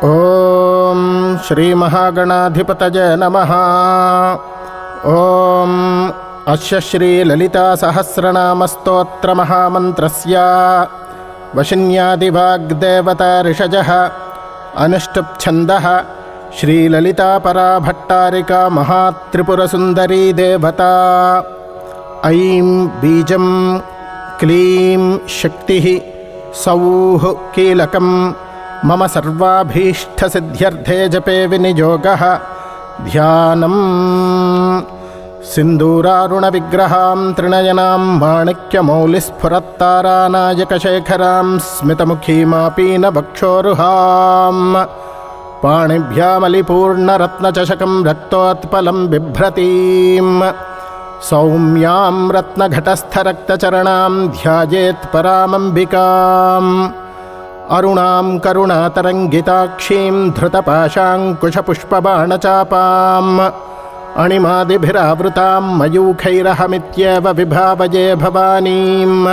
ಓಂ ಶ್ರೀ ಮಹಾಗಣಾಧಿಪತಯೇ ನಮಃ. ಓಂ ಅಸ್ಯ ಶ್ರೀ ಲಲಿತಾ ಸಹಸ್ರನಾಮ ಸ್ತೋತ್ರ ಮಹಾಮಂತ್ರಸ್ಯ ವಶಿನ್ಯಾದಿವಾಗ್ದೇವತಾ ಋಷಜಃ ಅನುಷ್ಠುಪ್ ಛಂದಃ ಶ್ರೀ ಲಲಿತಾ ಪರಾ ಭಟ್ಟಾರಿಕಾ ಮಹಾತ್ರಿಪುರಸುಂದರೀ ದೇವತಾ. ಐಂ ಬೀಜಂ ಕ್ಲೀಂ ಶಕ್ತಿಃ ಸೌಃ ಕೀಲಕಂ ಮಮ ಸರ್ವಾಭೀಷ್ಟಸಿದ್ಧ್ಯರ್ಥೇ ಜಪೇ ವಿನಿಯೋಗಃ. ಧ್ಯಾನಂ ಸಿಂಧೂರಾರುಣವಿಗ್ರಹಾಂ ತ್ರಿನಯನಾಂ ಮಾಣಿಕ್ಯಮೌಲಿಸ್ಫುರತ್ತಾರಾನಾಯಕಶೇಖರಾಂ ಸ್ಮಿತಮುಖೀಮಾಪೀನಭಕ್ಷೋರುಹಾಂ. ಪಾಣಿಭ್ಯಾಮಲಿಪೂರ್ಣರತ್ನಚಷಕಂ ರಕ್ತೋತ್ಪಲಂ ಬಿಭ್ರತೀಂ. ಸೌಮ್ಯಾಂ ರತ್ನಘಟಸ್ಥರಕ್ತಚರಣಾಂ ಧ್ಯಾಯೇತ್ ಪರಾಮಂಬಿಕಾಂ. ಅರುಣಾಂ ಕರುಣಾತರಂಗಿತಾಕ್ಷೀಂ ಧೃತಪಾಶಾಂಕುಶಪುಷ್ಪಬಾಣಚಾಪಾಂ. ಅಣಿಮಾದಿಭಿರಾವೃತಾಂ ಮಯೂಖೈರಹಮಿತ್ಯೇವ ವಿಭಾವಯೇ ಭವಾನೀಂ.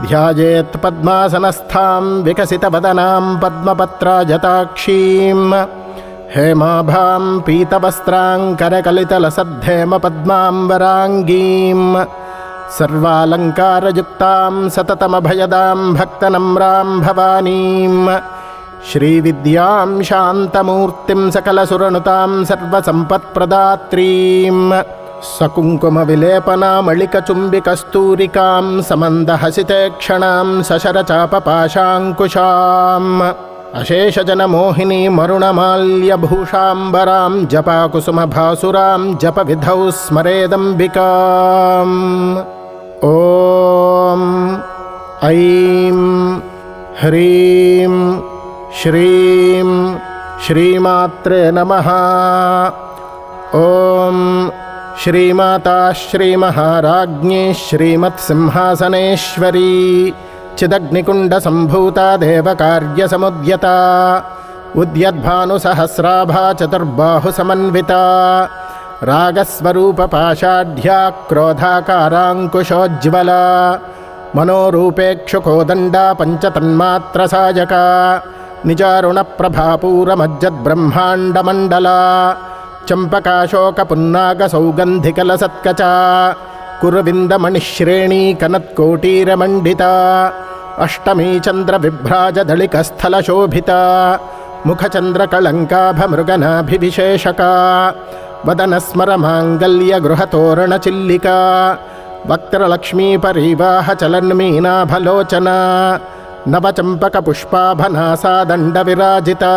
ಧ್ಯಾಯೇತ್ ಪದ್ಮಾಸನಸ್ಥಾಂ ವಿಕಸಿತವದನಾಂ ಪದ್ಮಪತ್ರಾಜತಾಕ್ಷೀಂ. ಹೇಮಾಭಾಂ ಪೀತವಸ್ತ್ರಾಂ ಕರಕಲಿತಲಸದ್ಧೇಮ ಪದ್ಮಾಂಬರಾಂಗೀಂ. ಸರ್ವಾಲಂಕಾರಯುಕ್ತಾಂ ಸತತಮಭಯದಾಂ ಭಕ್ತನಮ್ರಾಂ ಭವಾನೀಂ. ಶ್ರೀವಿದ್ಯಾಂ ಶಾಂತಮೂರ್ತಿಂ ಸಕಲಸುರನುತಾಂ ಸರ್ವಸಂಪತ್ಪ್ರದಾತ್ರೀಂ. ಸಕುಂಕುಮವಿಲೇಪನಾಮಳಿಕಚುಂಬಿಕಸ್ತೂರಿಕಾಂ ಸಮಂದಹಸಿತೆ ಕ್ಷಣಾಂ ಸಶರಚಾಪಪಾಶಾಂಕುಶಾಂ. ಅಶೇಷಜನಮೋಹಿನೀಂ ಅರುಣಮಾಲ್ಯಭೂಷಾಂಬರಾಂ ಜಪಾಕುಸುಮಭಾಸುರಾಂ ಜಪವಿಧೌ ಸ್ಮರೇದಂಬಿಕಾಂ. ಓಂ ಐಂ ಹ್ರೀಂ ಶ್ರೀಂ ಶ್ರೀಮಾತ್ರೇ ನಮಃ. ಓಂ ಶ್ರೀಮಾತಾ ಶ್ರೀಮಹಾರಾಜ್ಞಿ ಶ್ರೀಮತ್ಸಿಂಹಾಸನೇಶ್ವರೀ ಚಿದಗ್ನಿಕುಂಡಸಂಭೂತಾ ದೇವಕಾರ್ಯಸಮುದ್ಯತಾ. ಉದ್ಯದ್ಭಾನುಸಹಸ್ರಾಭಾ ಚತುರ್ಬಾಹುಸಮನ್ವಿತಾ. ರಾಗಸ್ವರೂಪಪಾಷಾಢ್ಯಾ ಕ್ರೋಧಾಕಾರಾಂಕುಶೋಜ್ವಲಾ. ಮನೋರೂಪೇಕ್ಷುಕೋದಂಡಾ ಪಂಚತನ್ಮಾತ್ರಸಾಯಕಾ. ನಿಜಾರುಣಪ್ರಭಾಪೂರಮಜ್ಜದ್ಬ್ರಹ್ಮಾಂಡಮಂಡಲಾ. ಚಂಪಕಾಶೋಕಪುನ್ನಾಗಸೌಗಂಧಿಕಲಸತ್ಕಚಾ. ಕುರುವಿಂದಮಣಿಶ್ರೇಣೀ ಕನತ್ಕೋಟೀರಮಂಡಿತಾ. ಅಷ್ಟಮೀ ಚಂದ್ರವಿಭ್ರಾಜದಳಿಕಸ್ಥಲಶೋಭಿತಾ. ಮುಖಚಂದ್ರಕಳಂಕಾಭಮೃಗನಾಭಿವಿಶೇಷಕಾ. ವದನಸ್ಮರಮಾಂಗಲ್ಯಗೃಹತೋರಣಚಿಲ್ಲಿಕಾ. ವಕ್ತ್ರಲಕ್ಷ್ಮೀಪರಿವಾಹಚಲನ್ಮೀನಾಭಲೋಚನಾ. ನವಚಂಪಕಪುಷ್ಪಾಭನಾಸಾದಂಡವಿರಾಜಿತಾ.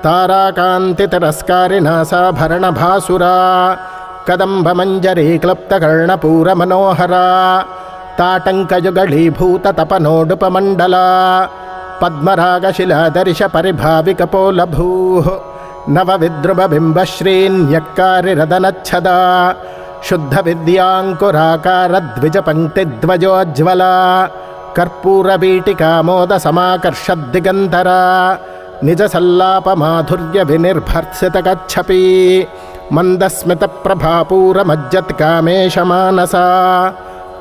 ತಾರಾಕಾಂತಿತಿರಸ್ಕಾರಿನಾಸಾಭರಣಭಾಸುರಾ. ಕದಂಬಮಂಜರೀ ಕ್ಲಪ್ತಕರ್ಣಪೂರಮನೋಹರಾ. ತಾಟಂಕಯುಗಳೀಭೂತತಪನೋಡುಪಮಂಡಲಾ. ಪದ್ಮರಾಗಶಿಲಾದರ್ಶ ಪರಿಭಾವಿಕಪೋಲಭೂಃ. ನವವಿದ್ರುಮಬಿಂಬಶ್ರೀನ್ಯಕ್ಕಾರಿರದನಚ್ಛದಾ. ಶುದ್ಧವಿದ್ಯಾಂಕುರಾಕಾರದ್ವಿಜಪಂಕ್ತಿದ್ವಯೋಜ್ವಲಾ. ಕರ್ಪೂರವೀಟಿಕಾಮೋದಸಮಾಕರ್ಷದ್ದಿಗಂತರಾ. ನಿಜಸಲ್ಲಾಪಮಾಧುರ್ಯವಿನಿರ್ಭರ್ಸಿತಗಚ್ಛಪಿ. ಮಂದಸ್ಮಿತಪ್ರಭಾಪೂರಮಜ್ಜತ್ಕಾಮೇಶಮಾನಸಾ.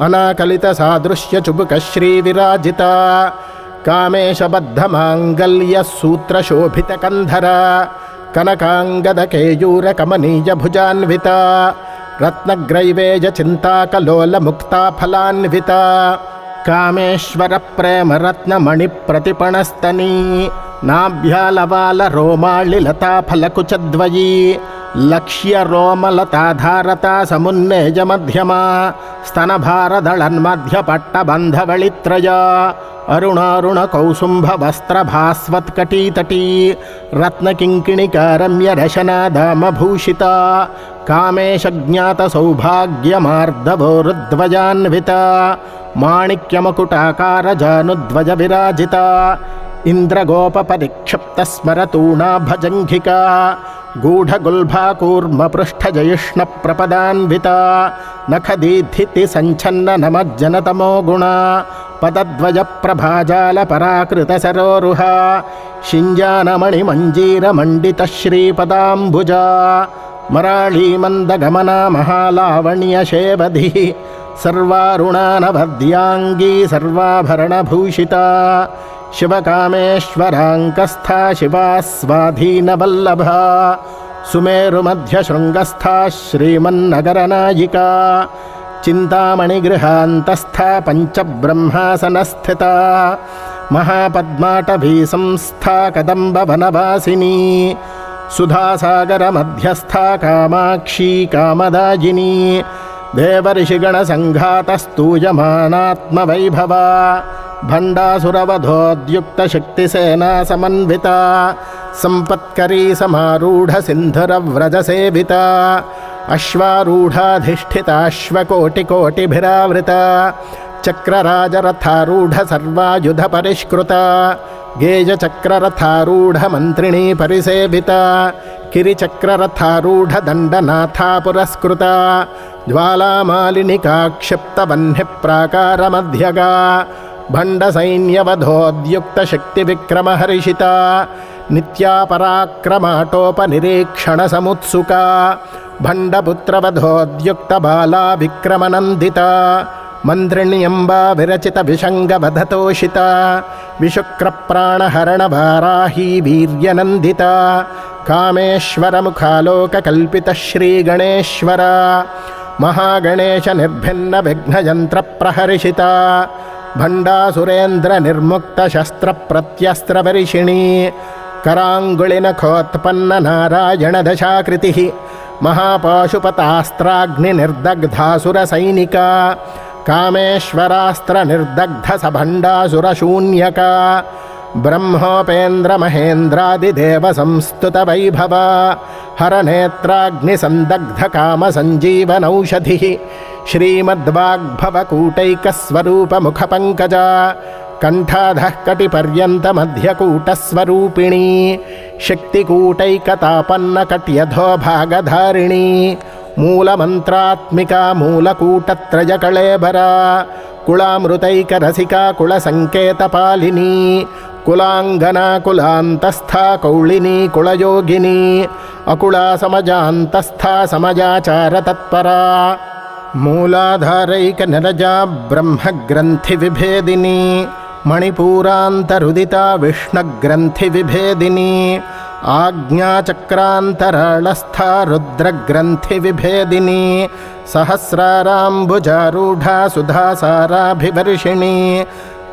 ಅನಾಕಲಿತಸಾದೃಶ್ಯಚುಬುಕಶ್ರೀವಿರಾಜಿತಾ. ಕಾಮೇಶಬದ್ಧಮಾಂಗಲ್ಯಸೂತ್ರಶೋಭಿತಕಂಧರಾ. ಕನಕಾಂಗದಕೇಯೂರಕಮನೀಯಭುಜಾನ್ವಿತಾ. ರತ್ನಗ್ರೈವೇಯಚಿಂತಾಕಲೋಲಮುಕ್ತಾಫಲಾನ್ವಿತಾ. ಕಾಮೇಶ್ವರಪ್ರೇಮರತ್ನಮಣಿಪ್ರತಿಪಣಸ್ತನೀ. ನಾಭ್ಯಾಲವಾಲರೋಮಾಳಿಲತಾಫಲಕುಚದ್ವಯೀ. ಲಕ್ಷ್ಯರೋಮಲತಾಧಾರತಾ ಸಮುನ್ನೇಯಮಧ್ಯಮಾ. ಸ್ತನಭಾರದಳನ್ಮಧ್ಯಪಟ್ಟಬಂಧವಳಿತ್ರಯಾ. ಅರುಣಾರುಣಕೌಸುಂಭವಸ್ತ್ರಭಾಸ್ವತ್ಕಟೀತಟೀ. ರತ್ನಕಿಂಕಿಣಿಕಾರಮ್ಯರಶನಾದಾಮಭೂಷಿತಾ. ಕಾಮೇಶಜ್ಞಾತಸೌಭಾಗ್ಯಮಾರ್ಧವೋರುದ್ವಯಾನ್ವಿತಾ. ಮಾಣಿಕ್ಯಮಕುಟಾಕಾರಜಾನುದ್ವಯವಿರಾಜಿತಾ. ಇಂದ್ರಗೋಪಪರಿಕ್ಷಿಪ್ತಸ್ಮರತೂಣಾಭಜಂಘಿಕಾ. ಗೂಢಗುಲ್ಭಾಕೂರ್ಮಪೃಷ್ಠಜಯಿಷ್ಣಪ್ರಪದಾನ್ವಿತಾ. ನಖದೀಧಿತಿ ಸಂಛನ್ನನಮಜ್ಜನತಮೋ ಗುಣಾ. ಪದದ್ವಯಪ್ರಭಾಜಾಲಪರಾಕೃತಸರೋರುಹಾ. ಶಿಂಜಾನಮಣಿಮಂಜೀರಮಂಡಿತಶ್ರೀಪದಾಂಬುಜಾ. ಮರಾಳೀಮಂದಗಮನಾ ಮಹಾಲಾವಣ್ಯಶೇವಧಿಃ. ಸರ್ವಾರುಣಾನವದ್ಯಾಂಗೀ ಸರ್ವಾಭರಣಭೂಷಿತಾ. ಶಿವಕಾಮೇಶ್ವರಾಂಕಸ್ಥಾ ಶಿವಾ ಸ್ವಾಧೀನವಲ್ಲಭಾ ಸುಮೇರುಮಧ್ಯಶೃಂಗಸ್ಥಾ ಶ್ರೀಮನ್ನಗರನಾಯಿಕಾ ಚಿಂತಾಮಣಿಗೃಹಾಂತಸ್ಥಾ ಪಂಚಬ್ರಹ್ಮಾಸನಸ್ಥಿತಾ ಮಹಾಪದ್ಮಾಟಭೀ ಸಂಸ್ಥಾ ಕದಂಬವನವಾಸಿನಿ ಸುಧಾಸಾಗರಮಧ್ಯಸ್ಥಾ ಕಾಮಾಕ್ಷಿ ಕಾಮದಾಯಿನಿ ದೇವರ್ಷಿಗಣಸಂಘಾತಸ್ತೂಯಮಾನಾತ್ಮವೈಭವ ಭಂಡಾಸುರವಧೋದ್ಯುಕ್ತಶಕ್ತಿಸೇನಾ ಸಮನ್ವಿತಾ ಸಂಪತ್ಕರೀ ಸಮಾರೂಢ ಸಿಂಧುರವ್ರಜಸೇವಿತಾ ಅಶ್ವಾರೂಢಾಧಿಷ್ಠಿತಾಶ್ವಕೋಟಿಕೋಟಿಭಿರಾವೃತ ಚಕ್ರರಾಜರಥಾರೂಢ ಸರ್ವಾಯುಧ ಪರಿಷ್ಕೃತ ಗೇಜಚಕ್ರರಥಾರೂಢ ಮಂತ್ರಿಣೀ ಪರಿಸೇವಿತ ಕಿರಿಚಕ್ರರಥಾರೂಢ ದಂಡನಾಥಾ ಪುರಸ್ಕೃತ ಜ್ವಾಲಾಮಾಲಿನಿಕಾ ಕ್ಷಿಪ್ತವನ್ಯಪ್ರಾಕಾರಮಧ್ಯಗಾ ಭಂಡಸೈನ್ಯವಧೋದ್ಯುಕ್ತಶಕ್ತಿವಿಕ್ರಮಹರ್ಷಿತಾ ನಿತ್ಯಾ ಪರಾಕ್ರಮಾಟೋಪನಿರೀಕ್ಷಣಸಮುತ್ಸುಕಾ ಭಂಡಪುತ್ರವಧೋದ್ಯುಕ್ತಬಾಲಾ ವಿಕ್ರಮನಂದಿತಾ ಮಂತ್ರಿಣ್ಯಂಬಾ ವಿರಚಿತವಿಷಂಗವಧತೋಷಿತಾ ವಿಶುಕ್ರಪ್ರಾಣಹರಣಭಾರಾಹೀ ವೀರ್ಯನಂದಿತಾ ಕಾಮೇಶ್ವರಮುಖಾಲೋಕಕಲ್ಪಿತಶ್ರೀಗಣೇಶ್ವರ ಮಹಾಗಣೇಶ ನಿರ್ಭಿನ್ನ ವಿಘ್ನಯಂತ್ರಪ್ರಹರ್ಷಿತಾ ಭಂಡಾಸುರೇಂದ್ರ ನಿರ್ಮುಕ್ತ ಶಸ್ತ್ರಪ್ರತ್ಯಸ್ತ್ರವರಿಷಿಣೀ ಕರಾಂಗುಳಿನಖೋತ್ಪನ್ನ ನಾರಾಯಣ ದಶಾಕೃತಿ ಮಹಾಪಾಶುಪತಾಸ್ತ್ರಾಗ್ನಿರ್ದಗ್ಧಾಸುರಸೈನಿಕಾ ಕಾಮೇಶ್ವರಾಸ್ತ್ರ ನಿರ್ದಗ್ಧ ಸಭಂಡಾಸುರಶೂನ್ಯಕಾ ಬ್ರಹ್ಮೋಪೇಂದ್ರ ಮಹೇಂದ್ರಾದಿದೇವ ಸಂಸ್ತುತ ವೈಭವ ಹರನೇತ್ರಾಗ್ನಿಸಂದಗ್ಧ ಕಾಮ ಸಂಜೀವನೌಷಧಿ ಶ್ರೀಮದ್ವಾಗ್ಭವಕೂಟೈಕಸ್ವರೂಪ ಮುಖಪಂಕಜ ಕಂಠಾಧಃ ಕಟಿಪರ್ಯಂತ ಮಧ್ಯಕೂಟಸ್ವರೂಪಿಣೀ ಶಕ್ತಿಕೂಟೈಕತಾಪನ್ನ ಕಟ್ಯಧೋ ಭಾಗಧಾರಿಣೀ ಮೂಲಮಂತ್ರಾತ್ಮಿಕಾ ಮೂಲಕೂಟತ್ರಯಕಳೇಬರ ಕುಳಾಮೃತೈಕರಸಿಕಾ ಕುಳಸಂಕೇತಪಾಲಿನೀ ಕುಲಾಂಗನಾ ಕುಲಾಂತಸ್ಥಾ ಕೌಳಿನೀ ಕುಳಯೋಗಿನೀ ಅಕುಳಾ ಸಮಜಾಂತಸ್ಥಾ ಸಮಜಾಚಾರ ತತ್ಪರಾ ಮೂಲಾಧಾರೈಕ ನರಜಾ ಬ್ರಹ್ಮಗ್ರಂಥಿ ವಿಭೇದಿನಿ ಮಣಿಪೂರಾಂತರುದಿತಾ ವಿಷ್ಣುಗ್ರಂಥಿ ವಿಭೇದಿನಿ ಆಜ್ಞಾಚಕ್ರಾಂತರಾಳಸ್ಥಾ ರುದ್ರಗ್ರಂಥಿ ವಿಭೇದಿನಿ ಸಹಸ್ರಾರಾಂಬುಜಾರೂಢಾ ಸುಧಾಸಾರಾಭಿವರ್ಷಿಣಿ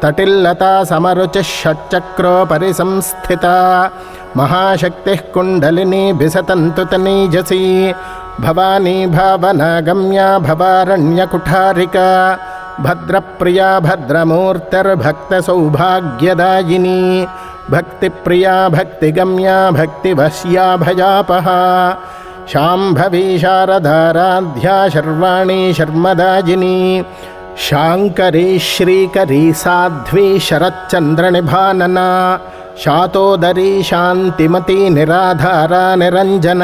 ತಟಿಲ್ಲತಾ ಸಮರುಚಿಃ ಷಟ್ಚಕ್ರೋಪರಿ ಸಂಸ್ಥಿತಾ ಮಹಾಶಕ್ತಿಃ ಕುಂಡಲಿನಿ ಬಿಸತಂತುತನೀಜಸಿ ಭವಾನಿ ಭಾವನಾಗಮ್ಯಾ ಭವಾರಣ್ಯಕುಠಾರಿಕಾ ಭದ್ರಪ್ರಿಯಾ ಭದ್ರಮೂರ್ತಿರ್ಭಕ್ತಸೌಭಾಗ್ಯದಾಯಿನಿ ಭಕ್ತಿಪ್ರಿಯಾ ಭಕ್ತಿಗಮ್ಯಾ ಭಕ್ತಿವಶ್ಯಾ ಭಯಾಪಹ ಶಾಂಭವಿ ಶಾರದಾರಾಧ್ಯ ಶರ್ವಾಣಿ ಶರ್ಮದಾಜಿನಿ ಶಾಂಕರಿ ಶ್ರೀಕರಿ ಸಾಧ್ವಿ ಶರಚ್ಚಂದ್ರನಿಭಾನನ ಶಾತೋದರಿ ಶಾಂತಿಮತಿ ನಿರಾಧಾರ ನಿರಂಜನ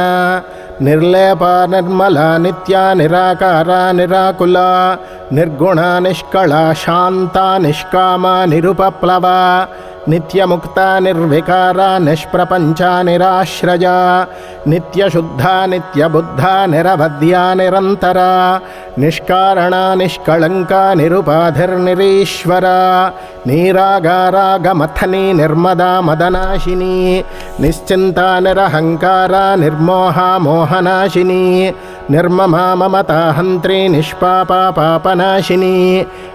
ನಿರ್ಲೇಪ ನಿರ್ಮಲ ನಿತ್ಯ ನಿರಾಕಾರ ನಿರಾಕುಲ ನಿರ್ಗುಣ ನಿಷ್ಕಳ ಶಾಂತ ನಿಷ್ಕಾಮ ನಿರುಪಪ್ಲವ ನಿತ್ಯಮುಕ್ತ ನಿರ್ವಿಕಾರ ನಿಷ್ಪ್ರಪಂಚ ನಿರಾಶ್ರಯ ನಿತ್ಯಶುದ್ಧ ನಿತ್ಯಬುದ್ಧ ನಿರವಧ್ಯ ನಿರಂತರ ನಿಷ್ಕಾರಣ ನಿಷ್ಕಳಂಕ ನಿರುಪಾಧಿರ್ನಿರೀಶ್ವರ ನೀರಾಗಾರಾಗಮಥನಿ ನಿರ್ಮದಾ ಮದನಾಶಿನಿ ನಿಶ್ಚಿಂತ ನಿರಹಂಕಾರ ನಿರ್ಮೋಹ ಮೋಹನಾಶಿನಿ ನಿರ್ಮಮಾ ಮಮತಾ ಹಂತ್ರಿ ನಿಷ್ಪಾಪ ಪಾಪನಾಶಿನಿ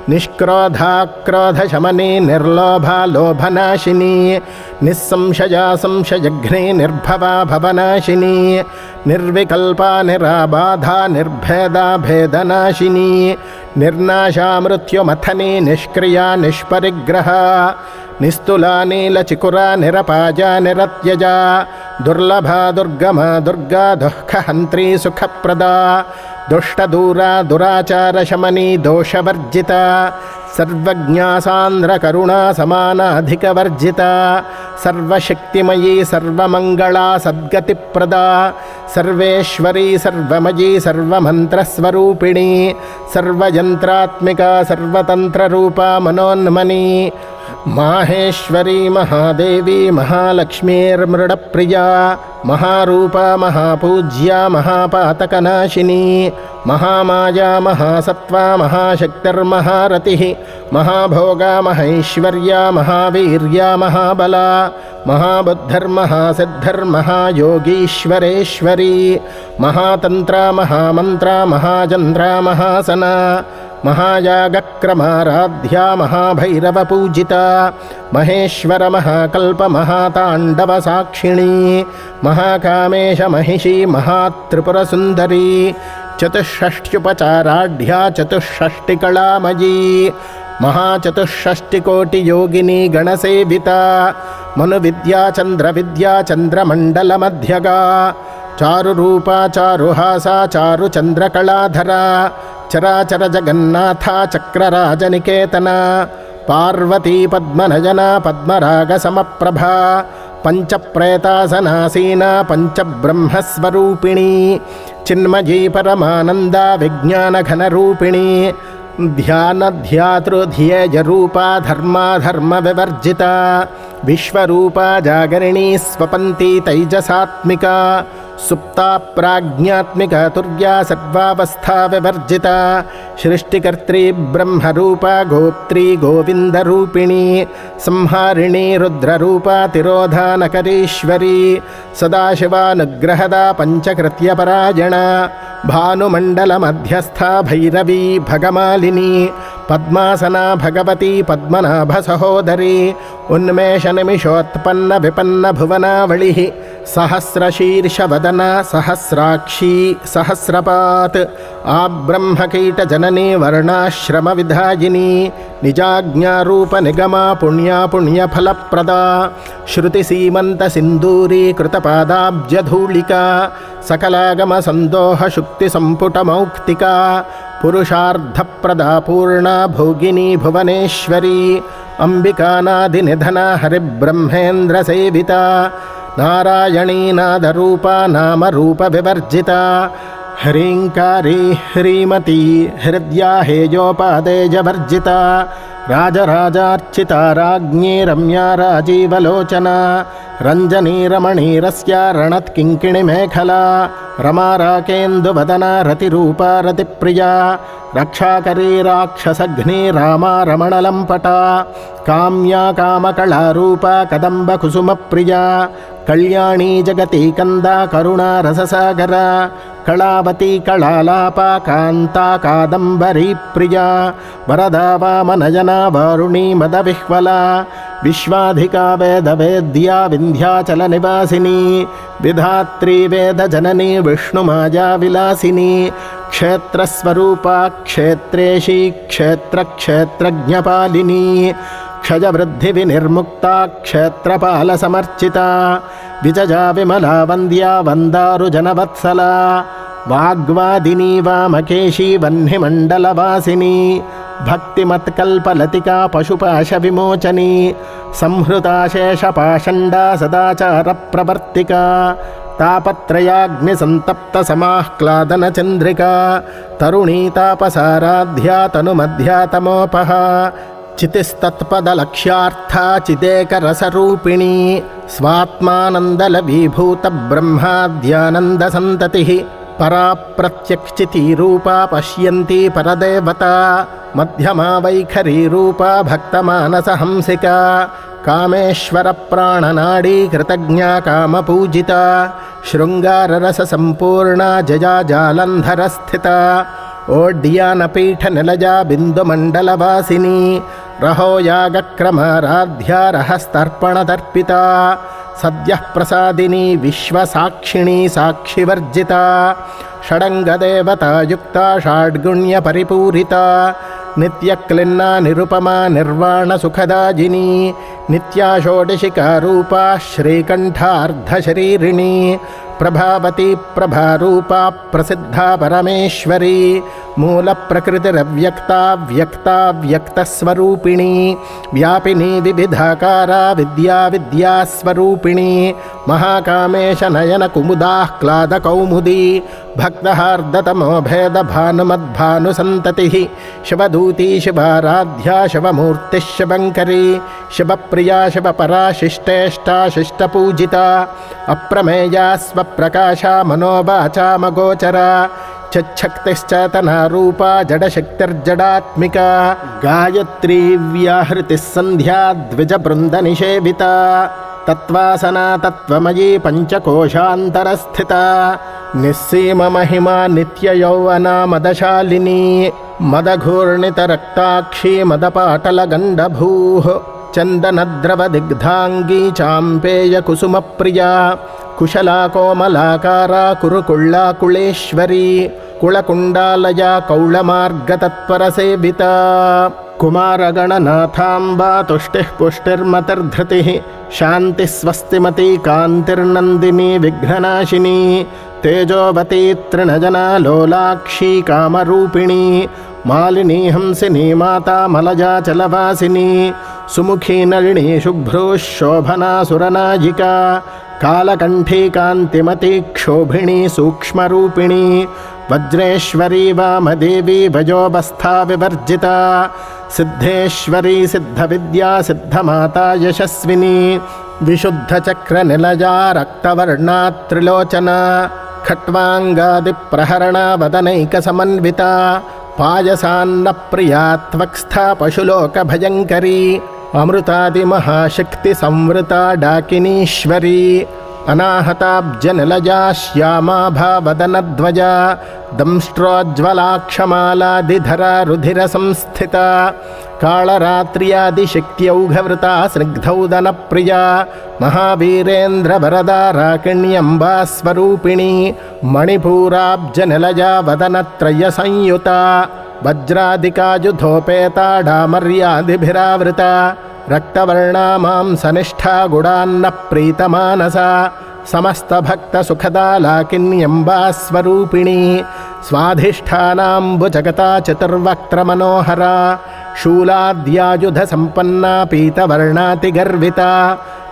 ನಿಷ್ಕ್ರೋಧ ಕ್ರೋಧ ಶಮನಿ ನಿರ್ಲೋಭ ಲೋಭನಾಶಿನಿ ನಿಸ್ಸಂಶಯ ಸಂಶಯಘ್ನಿ ನಿರ್ಭವ ಭವನಾಶಿನಿ ನಿರ್ವಿಕಲ್ಪ ನಿರಾಬಾಧ ನಿರ್ಭೇದ ಭೇದನಾಶಿನಿ ನಿರ್ನಾಶಾ ಮೃತ್ಯುಮಥನಿ ನಿಷ್ಕ್ರಿಯ ನಿಷ್ಪರಿಗ್ರಹ ನಿಸ್ತುಲಾ ನೀಲಚಿಕುರ ನಿರಪಾಜ ನಿರತ್ಯಜ ದುರ್ಲಭ ದುರ್ಗಮ ದುರ್ಗಾ ದುಃಖಹಂತ್ರಿ ಸುಖಪ್ರದ ದುಷ್ಟದೂರ ದುರಾಚಾರ ಶಮನಿ ದೋಷವರ್ಜಿತ ಸರ್ವಜ್ಞಾಸಾಂದ್ರ ಕರುಣಾ ಸಮಾನ ಅಧಿಕವರ್ಜಿತ ಸರ್ವಶಕ್ತಿಮಯೀ ಸರ್ವಮಂಗಳ ಸದ್ಗತಿಪ್ರದ ಸರ್ವೇಶ್ವರಿ ಸರ್ವಮಯೀ ಸರ್ವಮಂತ್ರಸ್ವರೂಪಿಣಿ ಸರ್ವಯಂತ್ರಾತ್ಮಿಕ ಸರ್ವತಂತ್ರರೂಪ ಮನೋನ್ಮನಿ माहेश्वरी महादेवी महालक्ष्मीर्मृडप्रिया महारूपा महापूज्या महापातकनाशिनी महामाया महासत्त्वा महाशक्तिर्महारतिः महाभोगा महैश्वर्या महावीर्या महाबला महाबुद्धिर्महासिद्धिर्महायोगीश्वरेश्वरी महातन्त्रा महामन्त्रा महाचन्द्रा महासना महायागक्रमाराध्या महाभैरवपूजिता महेश्वर महाकल्प महाताण्डवसाक्षिणी महाकामेश महिषी महात्रिपुरसुन्दरी चतुष्षष्ट्युपचाराढ्या चतुष्षष्टिकलामयी महाचतुष्षष्टिकोटियोगिनी गणसेविता मनुविद्या चन्द्रविद्या चन्द्रमण्डलमध्यगा चारुरूपा चारुहासा चारुचन्द्रकलाधरा चराचर जगन्नाथा चक्रराजनिकेतना पार्वती पद्मनयना पद्मरागसमप्रभा पंचप्रेतासनासीना पंचब्रह्मस्वरूपिणी चिन्मयी परमानंदा विज्ञानघनरूपिणी ध्यानध्यातृध्येयरूपा धर्माधर्म विवर्जिता विश्वरूपा जागरिणी स्वपन्ती तैजसात्मिका सुप्ता प्राज्ञात्मिका तुर्या सर्वावस्था विवर्जिता सृष्टिकर्त्री ब्रह्मरूपा गोप्त्री गोविन्दरूपिणी संहारिणी रुद्ररूपा तिरोधानकरीश्वरी सदाशिवानुग्रहदा पञ्चकृत्यपरायणा भानुमण्डलमध्यस्था भैरवी भगमालिनी पद्मासना भगवती पद्मनाभसहोदरी उन्मेषनिमिषोत्पन्न विपन्न भुवनावलिः सहस्रशीर्षवदना सहस्राक्षी सहस्रपात् आब्रह्मकीटजननी वर्णाश्रमविधायिनी निजाज्ञारूपनिगमा पुण्या पुण्यफलप्रदा श्रुतिसीमन्तसिन्दूरी कृतपादाब्जधूलिका सकलागमसन्दोहशुक्तिसम्पुटमौक्तिका पुरुषार्धप्रदा पूर्णा भोगिनी भुवनेश्वरी अंबिकानादिनिधना हरिब्रह्मेन्द्रसेविता नारायणी नादरूपा नामरूपविवर्जिता ह्रीङ्कारी ह्रीमती हृद्या हेयोपादेजवर्जिता राजराजार्चिता राज्ञी रम्या राजीवलोचना रञ्जनी रमणीरस्या रणत्किङ्किणिमेखला रमा राकेन्दुवदना रतिरूपा रतिप्रिया रक्षाकरी राक्षसघ्नी रामा रमणलम्पटा काम्या कामकलारूपा कदम्बकुसुमप्रिया कल्याणी जगती कंदा करुणा रससागरा कलावती कलालापा कांता कादंबरी प्रिया वरदा वामनयना वारुणी मदविह्वला विश्वाधिका वेदवेद्या विंध्याचल निवासिनी विधात्री वेदजननी विष्णुमाया विलासिनी क्षेत्रस्वरूपा क्षेत्रेशी क्षेत्रक्षेत्रज्ञपालिनी क्षयवृद्धिविनिर्मुक्ता क्षेत्रपालसमर्चिता विजया विमला वन्द्या वन्दारुजनवत्सला वाग्वादिनी वामकेशी वह्निमण्डलवासिनी भक्तिमत्कल्पलतिका पशुपाशविमोचनी संहृता शेषपाषण्डा सदाचारप्रवर्तिका तापत्रयाग्निसन्तप्तसमाह्लादनचन्द्रिका तरुणी तापसाराध्या तनुमध्यातमोपहा चितिस्तत्पदलक्ष्यार्था चिदेकरसरूपिणी स्वात्मानन्दलवीभूतब्रह्माद्यानन्दसन्ततिः परा प्रत्यक्षितीरूपा पश्यन्ती परदेवता मध्यमा वैखरीरूपा भक्तमानसहंसिका कामेश्वरप्राणनाडी कृतज्ञा कामपूजिता शृङ्गाररससम्पूर्णा जया जालन्धरस्थिता ओड्यानपीठनिलया बिन्दुमण्डलवासिनी रहो यागक्रमाराध्या रहस्तर्पणतर्पिता सद्यः प्रसादिनी विश्वसाक्षिणी साक्षिवर्जिता षडङ्गदेवतायुक्ता षड्गुण्यपरिपूरिता नित्यक्लिन्ना निरुपमा निर्वाणसुखदायिनी नित्या षोडशिका रूपा श्रीकण्ठार्धशरीरिणी ప్రభావతి ప్రభారూపా ప్రసిద్ధా పరమేశ్వరీ మూలప్రకృతిరవ్యక్తా వ్యక్తా వ్యక్తస్వరూపిణీ వ్యాపినీ వివిధాకారా విద్యా విద్యాస్వరూపిణీ మహాకామేశ నయన కుముదాహ్లాద కౌముదీ భక్తహార్దతమో భేద భానుమద్భానుసంతతి శివదూతీ శివారాధ్యా శివమూర్తి శివంకరీ శివప్రియా శివపరా శిష్టేష్టా శిష్టపూజిత అప్రమేయా స్వప్రకాశ మనోవాచామగోచరా చక్షక్తిశ్చేతనారూపా జడశక్తిర్జడాత్మికా గాయత్రీ వ్యాహృతిः సంధ్యా ద్విజబృందనిషేవితా తత్వాసనా తత్వమయీ పంచకోశాంతరస్థితా నిస్సీమమహిమా నిత్యయౌవనా మదశాలినీ మదఘూర్ణితరక్తాక్షీ మదపాటలగండభూః చందనద్రవదిగ్ధాంగీ చాంపేయకుసుమప్రియా కుశలా కోమలాకారా కురుకుళ్ళాకుళేశ్వరీ కుళకుండాలయా కౌళమార్గతత్పరసేవితా కుమారగణనాథాంబా తుష్టిః పుష్టిర్మతిర్ధృతిః శాంతిः స్వస్తిమతీ కాంతిర్నందినీ విఘ్ననాశినీ తేజోవతీ తృణజనా లోలాక్షీ కామరూపిణీ మాలినీ హంసినీ మాతా మలజాచలవాసినీ సుముఖీ నళినీ శుభ్రూ శోభనా సురనాయికా కాళకంఠీ కాంతిమతీ క్షోభిణీ సూక్ష్మరూపిణీ వజ్రేశ్వరీ వామదేవీ వయోవస్థా వివర్జితా సిద్ధేశ్వరీ సిద్ధవిద్యా సిద్ధమాతా యశస్వినీ విశుద్ధచక్రనిలయా రక్తవర్ణా త్రిలోచనా ఖట్వాంగాదిప్రహరణా వదనైకసమన్వితా పాయసాన్నప్రియా త్వక్స్థా పశులోకభయంకరీ అమృతాదిమహాశక్తి సంవృతా డాకినీశ్వరీ అనాహతాబ్జనిలయా శ్యామాభావదనధ్వజా దంష్ట్రోజ్వలాక్షమాలాదిధరా రుధిర సంస్థితా కాళరాత్ర్యాదిశక్త్యౌఘవృతా స్నిగ్ధౌదనప్రియా మహావీరేంద్రవరదా రాకిణ్యంబా స్వరూపిణీ మణిపూరాబ్జనిలయా వదనత్రయ సంయుతా వజ్రాదికాయుధోపేతా డామర్యాదిభిరావృతా రక్తవర్ణా మాంసనిష్ఠా గుడాన్న ప్రీతమానసా సమస్తభక్తసుఖదా లాకిన్యంబా స్వరూపిణీ స్వాధిష్ఠానాంబుజగతా చతుర్వక్త్రమనోహరా శూలాద్యాయుధ సంపన్నా పీతవర్ణాతిగర్వితా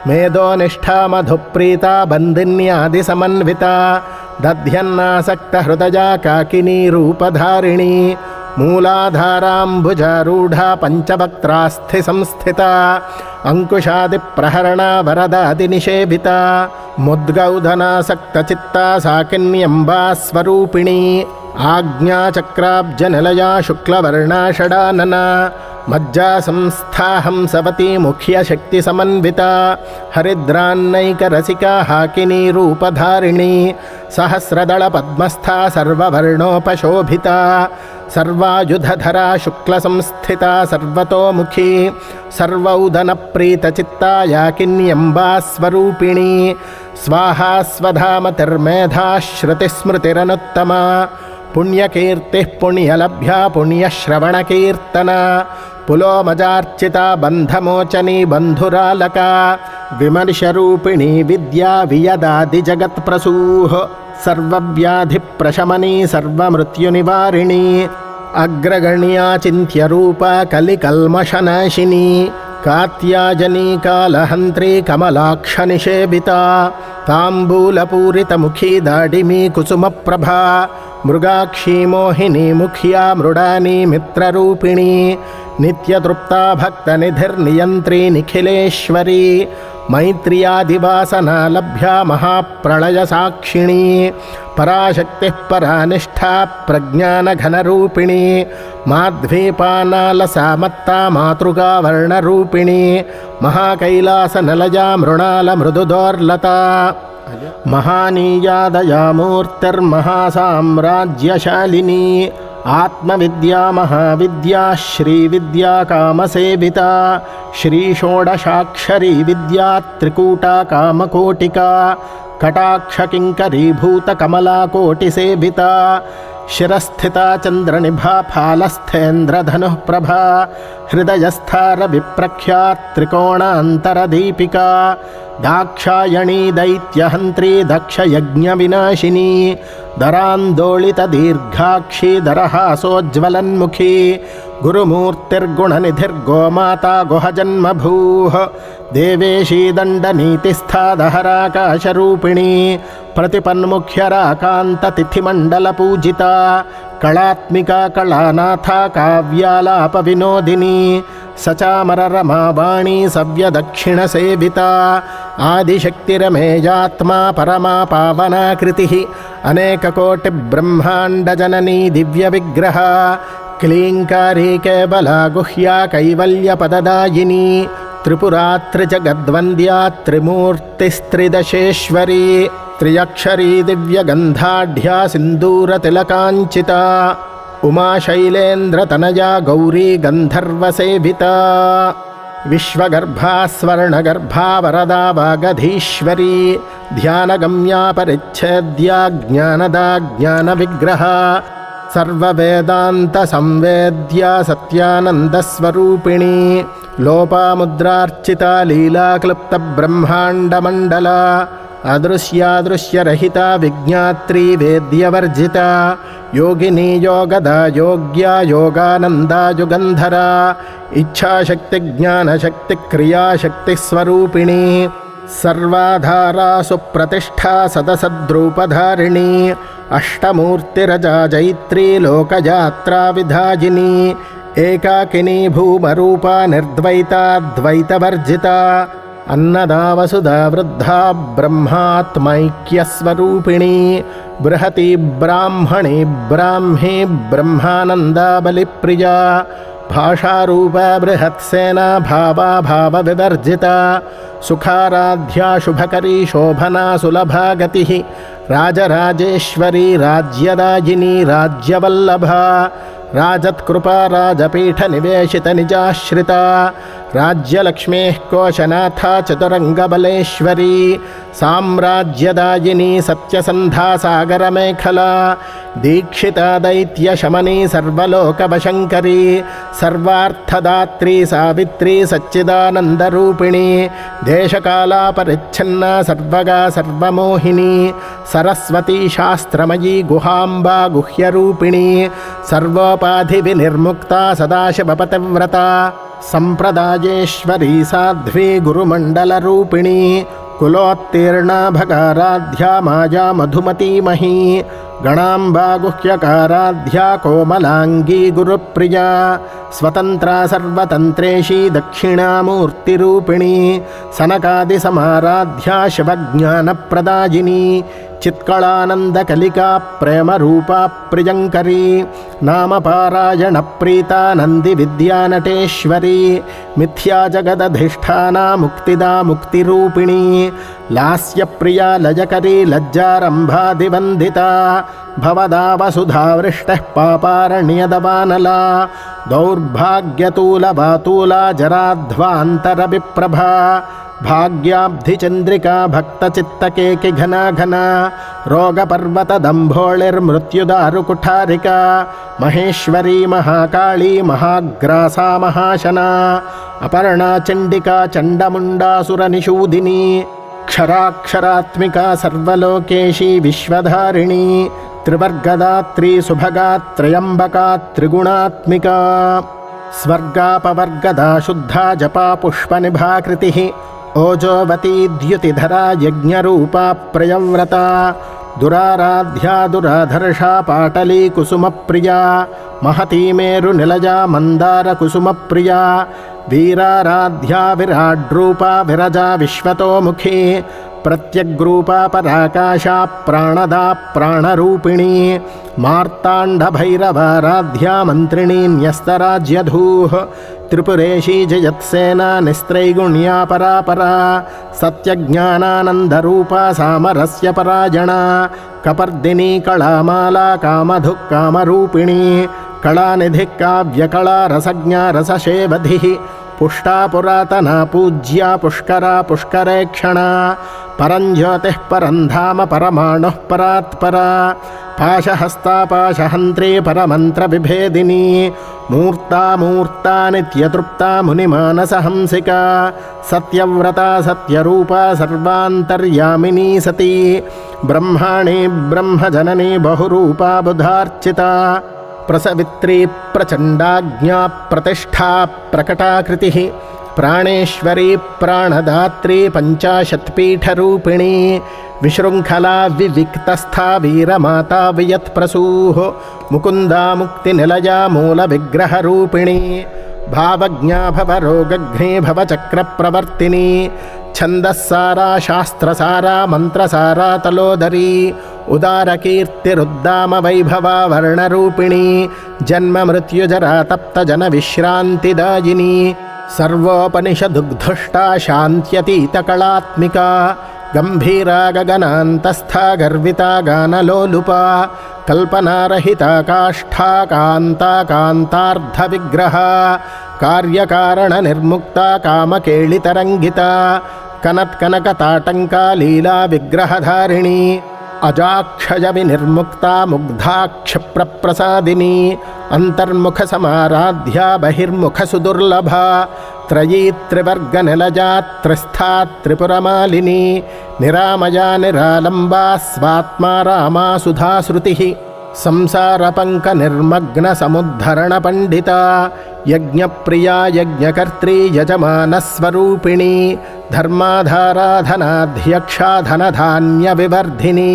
మేధోనిష్ఠా మధుప్రీతా బందిన్యాది సమన్వితా దధ్యన్నాసక్తహృదయా కాకినీ రూపధారిణీ మూలాధారాంబుజారూఢా పంచవక్త్రాస్థి సంస్థితా అంకుశాదిప్రహరణా వరదాదినిషేవితా ముద్గౌధనాసక్తచిత్తా సాకిన్యంబా స్వరూపిణీ ఆజ్ఞాచక్రాబ్జనిలయా శుక్లవర్ణా షడాననా మజ్జా సంస్థా హంసవతీ ముఖ్యశక్తి సమన్వితా హరిద్రాన్నైకరసికా హాకినీ రూపధారిణీ సహస్రదళ పద్మస్థా సర్వవర్ణోపశోభితా సర్వాయుధధరా శుక్లసంస్థితా సర్వతోముఖీ సర్వౌదనప్రీతచిత్తా యాకిన్యంబా స్వరూపిణీ స్వాహా స్వధామతిర్మేధా శృతిస్మృతిరనుత్తమా పుణ్యకీర్తిః పుణ్యలభ్యా పుణ్యశ్రవణకీర్తనా పులోమజార్చితా బంధమోచనీ బంధురాలకా విమర్శరూపిణీ విద్యా వియదాది జగత్ప్రసూః సర్వవ్యాధిప్రశమనీ సర్వమృత్యునివారిణీ అగ్రగణ్యా చింత్యరూపా కలికల్మషనాశినీ కాత్యాయనీ కాలహంత్రీ కమలాక్షనిషేవితా తాంబూలపూరితముఖీ దాడిమీ కుసుమప్రభా మృగాక్షీ మోహినీ ముఖ్యా మృడానీ మిత్రరూపిణీ నిత్యతృప్తా భక్తనిధిర్నియంత్రీ నిఖిలేశ్వరీ మైత్ర్యాదివాసనా లభ్యా మహాప్రళయ సాక్షిణీ పరాశక్తిః పరానిష్ఠా ప్రజ్ఞానఘనరూపిణీ మాధ్వీపానాలసామత్తా మాతృగా వర్ణరూపిణీ మహాకైలాసనలయా మృణాల మృదుదోర్లతా మహానీయాదయా మూర్తిర్మహాసామ్రాజ్యశాలినీ ఆత్మవిద్యా మహావిద్యా శ్రీవిద్యా కామసేవితా శ్రీషోడశాక్షరీ విద్యా త్రికూటా కామకోటికా కటాక్షకింకరీభూత కమలాకోటిసేవితా ಶಿರಸ್ಥಿತಾ ಚಂದ್ರನಿಭಾ ಫಾಲಸ್ಥೇಂದ್ರಧನುಃ ಪ್ರಭಾ ಹೃದಯಸ್ಥಾರ ವಿಪ್ರಖ್ಯಾ ತ್ರಿಕೋಣಾಂತರದೀಪಿಕಾ ದಾಕ್ಷಾಯಣೀ ದೈತ್ಯಹಂತ್ರಿ ದಕ್ಷಯಜ್ಞವಿನಾಶಿನಿ ದರಾಂದೋಳಿತ ದೀರ್ಘಾಕ್ಷಿ ದರಹಾಸೋಜ್ವಲನ್ಮುಖಿ ಗುರುಮೂರ್ತಿರ್ಗುಣನಿಧಿರ್ಗೋಮಾತಾ ಗುಹಜನ್ಮಭೂಃ ದೇವೇಶೀ ದಂಡನೀತಿಸ್ಥಾ ದಹರಾಕಾಶರೂಪಿಣಿ प्रतिपन्मुख्यराकान्ततिथिमण्डलपूजिता कलात्मिका कलानाथा काव्यालापविनोदिनी सचामररमावाणी सव्यदक्षिणसेविता आदिशक्तिरमेयात्मा परमा पावनाकृतिः अनेककोटिब्रह्माण्डजननी दिव्यविग्रह क्लीङ्कारी केवला गुह्या कैवल्यपददायिनी त्रिपुरात्रिजगद्वन्द्या त्रिमूर्तिस्त्रिदशेश्वरी त्र्यक्षरी दिव्यगन्धाढ्या सिन्दूरतिलकाञ्चिता उमाशैलेन्द्रतनया गौरी गन्धर्वसेविता विश्वगर्भा स्वर्णगर्भा वरदा वागधीश्वरी ध्यानगम्या परिच्छेद्या ज्ञानदा ज्ञानविग्रहा सर्ववेदान्तसंवेद्या सत्यानन्दस्वरूपिणी लोपामुद्रार्चिता लीलाक्लुप्तब्रह्माण्डमण्डला अदृश्यादृश्यरहिता विज्ञात्री वेद्यवर्जिता योगिनी योगदा योग्या योगानन्दा युगन्धरा इच्छाशक्तिज्ञानशक्तिक्रियाशक्तिस्वरूपिणी सर्वाधारा सुप्रतिष्ठा सदसद्रूपधारिणी अष्टमूर्तिरजा जैत्री लोकयात्रा विधायिनी एकाकिनी भूमरूपा निर्द्वैता द्वैतवर्जिता अन्नदा वसुधा वृद्धा ब्रह्मात्मैक्यस्वरूपिणी बृहती ब्राह्मणी ब्राह्मी ब्रह्मानन्दा बलिप्रिया भाषारूपा बृहत्सेना भावा भावविवर्जिता सुखाराध्या शुभकरी शोभना सुलभा गतिः राजराजेश्वरी राज्यदायिनी राज्यवल्लभा राजत्कृपा राजपीठनिवेशितनिजाश्रिता राज्यलक्ष्मेः कोशनाथा चतुरङ्गबलेश्वरी साम्राज्यदायिनी सत्यसन्धा सागरमेखला दीक्षिता दैत्यशमनी सर्वलोकवशङ्करी सर्वार्थदात्री सावित्री सच्चिदानन्दरूपिणी देशकालापरिच्छिन्ना सर्वगा सर्वमोहिनी सरस्वती शास्त्रमयी गुहाम्बा गुह्यरूपिणी सर्वोपाधिविनिर्मुक्ता सदाशिवपतिव्रता सम्प्रदायेश्वरी साध्वी गुरुमण्डलरूपिणी कुलोत्तीर्णा भगाराध्या माया मधुमतीमही गणाम्बा गुह्यकाराध्या कोमलाङ्गी गुरुप्रिया स्वतन्त्रा सर्वतन्त्रेशी दक्षिणामूर्तिरूपिणी सनकादिसमाराध्या शिवज्ञानप्रदायिनी चित्कलानन्दकलिका प्रेमरूपा प्रियङ्करी नामपारायणप्रीता नन्दिविद्यानटेश्वरी मिथ्या जगदधिष्ठाना मुक्तिदा मुक्तिरूपिणी लास्यप्रिया लयकरी लज्जारम्भादिवन्दिता भवदा वसुधावृष्टिः पापारण्यदवानला दौर्भाग्यतूलवातूला जराध्वान्तरविप्रभा भाग्याब्धिचन्द्रिका भक्तचित्तकेकि घना घना रोगपर्वतदम्भोळिर्मृत्युदारुकुठारिका महेश्वरी महाकाली महाग्रासा महाशना अपर्णा चण्डिका चण्डमुण्डासुरनिषूदिनी क्षराक्षरात्मिका सर्वलोकेशी विश्वधारिणी त्रिवर्गदात्री सुभगा त्र्यम्बका त्रिगुणात्मिका स्वर्गापवर्गदा शुद्धा जपा पुष्पनिभाकृतिः ओजोवती द्युतिधरा यज्ञरूपा प्रयव्रता दुराराध्या दुराधर्षा पाटली कुसुमप्रिया महती मेरुनिलया मन्दारकुसुमप्रिया वीराराध्या विराड्रूपा विरजा विश्वतोमुखी प्रत्यग्रूपा पराकाशा प्राणदा प्राणरूपिणी मार्ताण्डभैरवाराध्या मन्त्रिणी न्यस्तराज्यधूः त्रिपुरेशी जयत्सेना निस्त्रैगुण्या परापरा सत्यज्ञानानन्दरूपा सामरस्य परायणा कपर्दिनी कलामाला कामधुः कामरूपिणी कलानिधिः काव्यकला रसज्ञा रसशेवधिः पुष्टा पुरातना पूज्या पुष्करा पुष्करेक्षणा పరంజ్యోతిః పరంధామ పరమాణుః పరాత్పరా పాశహస్తాపాశహంత్రీ పరమంత్రవిభేదినీ మూర్తా నిత్యతృప్తా మునిమానసహంసికా సత్యవ్రతా సత్యరూపా సర్వాంతర్యామినీ సతీ బ్రహ్మాణి బ్రహ్మజననీ బహురూపా బుధార్చితా ప్రసవిత్రీ ప్రచండాజ్ఞా ప్రతిష్ఠా ప్రకటాకృతిః ప్రాణేశ్వరీ ప్రాణదాత్రీ పంచాశత్పీఠరూపిణీ విశృంఖలా వివిక్తస్థా వీరమాతా వియత్ప్రసూః ముకుందా ముక్తినిలయా మూలవిగ్రహరూపిణీ భావజ్ఞా భవరోగఘ్నే భవచక్రప్రవర్తినీ ఛందస్సారా శాస్త్రసారా మంత్రసారా తలోదరీ ఉదారకీర్తిరుద్దామ వైభవా వర్ణరూపిణీ జన్మ మృత్యుజరా తప్తజన విశ్రాంతిదాయినీ సర్వోపనిషదుగ్ధుష్టా శాంత్యతీతకళాత్మికా గంభీరా గగనాంతస్థా గర్వితా గానలోలుపా కల్పనారహితా కాష్ఠా కాంతా కాంతార్థవిగ్రహా కార్యకారణ నిర్ముక్తా కామకేళితరంగితా కనత్కనకతాటంకా లీలా విగ్రహధారిణీ అజాక్షయ వినిర్ముక్తా ముగ్ధాక్షిప్రప్రసాదినీ అంతర్ముఖ సమారాధ్యా బహిర్ముఖ సుదుర్లభా త్రయీ త్రివర్గనిలజా త్రిస్థా త్రిపురమాలినీ నిరామయా నిరాలంబా స్వాత్మా రామా సుధాశ్రుతిః సంసారపంక నిర్మగ్న సముద్ధరణ పండితా యజ్ఞప్రియా యజ్ఞకర్త్రీ యజమానస్వరూపిణీ ధర్మాధారాధనాధ్యక్షా ధనధాన్య వివర్ధినీ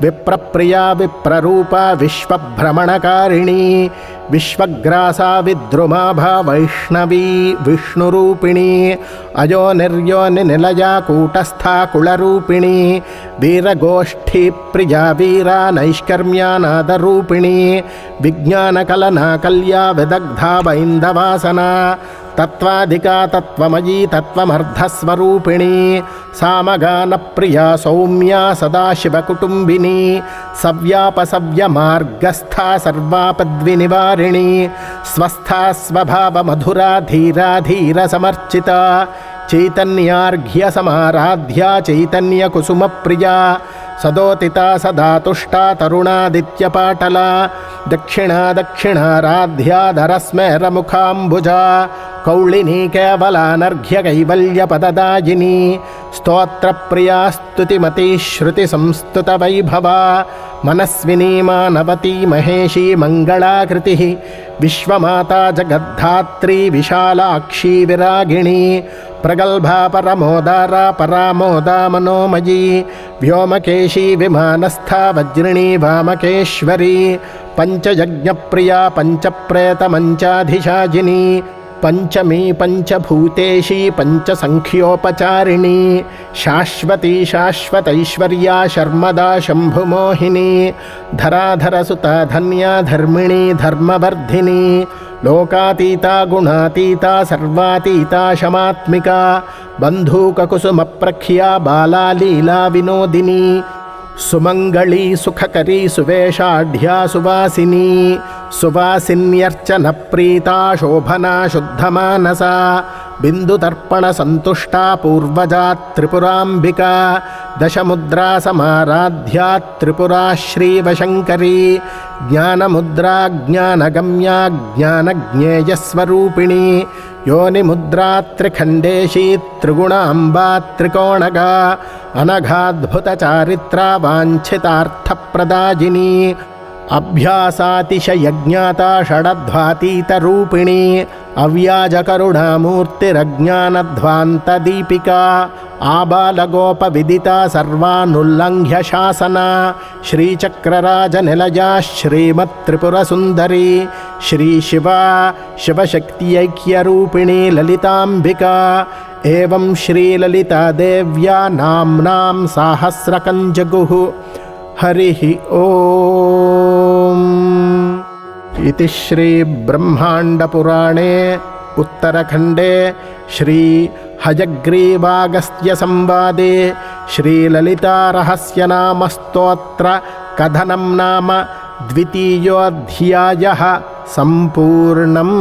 విప్రప్రియా విప్రరూపా విశ్వభ్రమణకారిణీ విశ్వగ్రాసా విద్రుమాభా వైష్ణవీ విష్ణురూపిణీ అయో నిర్యోని నిలయా కూటస్థా కుళరూపిణీ వీరగోష్ఠీ ప్రియా వీరా నైష్కర్మ్యానాదరూపిణీ విజ్ఞానకలనా కల్యా విదగ్ధా వైందవాసనా తత్వాధికా తత్వమయీ తత్వమర్ధస్వరూపిణీ సామగానప్రియా సౌమ్యా సదాశివకుటుంబినీ సవ్యాపసవ్యమార్గస్థా సర్వాపద్వినివారిణీ స్వస్థా స్వభావమధురా ధీరా ధీరసమర్చితా చైతన్యార్ఘ్య సమారాధ్యా చైతన్యకుసుమప్రియా సదోతితా సదా తుష్టా తరుణాదిత్యపాటలా దక్షిణా దక్షిణారాధ్యాధరస్మేరముఖాంబుజా కౌళినీ కేవలానర్ఘ్య కైవల్యపదదాయినీ స్తోత్రప్రియా స్తుతిమతీ శ్రుతి సంస్తుత వైభవా మనస్వినీ మానవతీ మహేషీ మంగళాకృతి విశ్వమాతా జగద్ధాత్రీ విశాలాక్షీ విరాగిణీ ప్రగల్భా పరమోదారా పరామోదా మనోమయీ వ్యోమకేశీ విమానస్థా వజ్రిణీ వామకేశ్వరీ పంచయజ్ఞప్రియా పంచప్రేతమంచాధిశాజినీ పంచమీ పంచభూతేషీ పంచసంఖ్యోపచారిణీ శాశ్వతీ శాశ్వతైశ్వర్యా శర్మదా శంభుమోహినీ ధరాధరసుతా ధన్యా ధర్మిణీ ధర్మవర్ధినీ లోకాతీతా గుణాతీతా సర్వాతీతా శమాత్మికా బంధూకకుసుమప్రఖ్యా బాలా లీలా వినోదినీ సుమంగళీ సుఖకరీ సువేషాఢ్యా సువాసినీ సువాసిన్యర్చన ప్రీతా శోభనా శుద్ధమానసా బిందుతర్పణ సంతుష్టా పూర్వజా త్రిపురాంబికా దశముద్రా సమారాధ్యా త్రిపురా శ్రీవశంకరీ జ్ఞానముద్రా జ్ఞానగమ్యా జ్ఞానజ్ఞేయస్వరూపిణీ యోనిముద్రా త్రిఖండేశీ త్రిగుణాంబా త్రికోణగా అనఘాద్భుత చారిత్రా వాంఛితార్థప్రదాయినీ అభ్యాసాతిశయజ్ఞాతా షడధ్వాతీతరూపిణీ అవ్యాజకరుణామూర్తిరజ్ఞానధ్వాంతదీపికా ఆబాలగోపవిదితా సర్వానుల్లంఘ్య శాసనా శ్రీచక్రరాజనిలయా శ్రీమత్త్రిపురసుందరీ శ్రీశివా శివశక్త్యైక్యరూపిణీ లలితాంబికా ఏవం శ్రీలలితాదేవ్యా నామ్నాం సాహస్రకం జగుః హరిః ఓం. ఇతి శ్రీ బ్రహ్మాండపురాణే ఉత్తరఖండే శ్రీ హయగ్రీవాగస్త్య సంవాదే శ్రీలలితారహస్యనామస్తోత్ర కథనం నామ ద్వితీయోऽధ్యాయः సంపూర్ణం.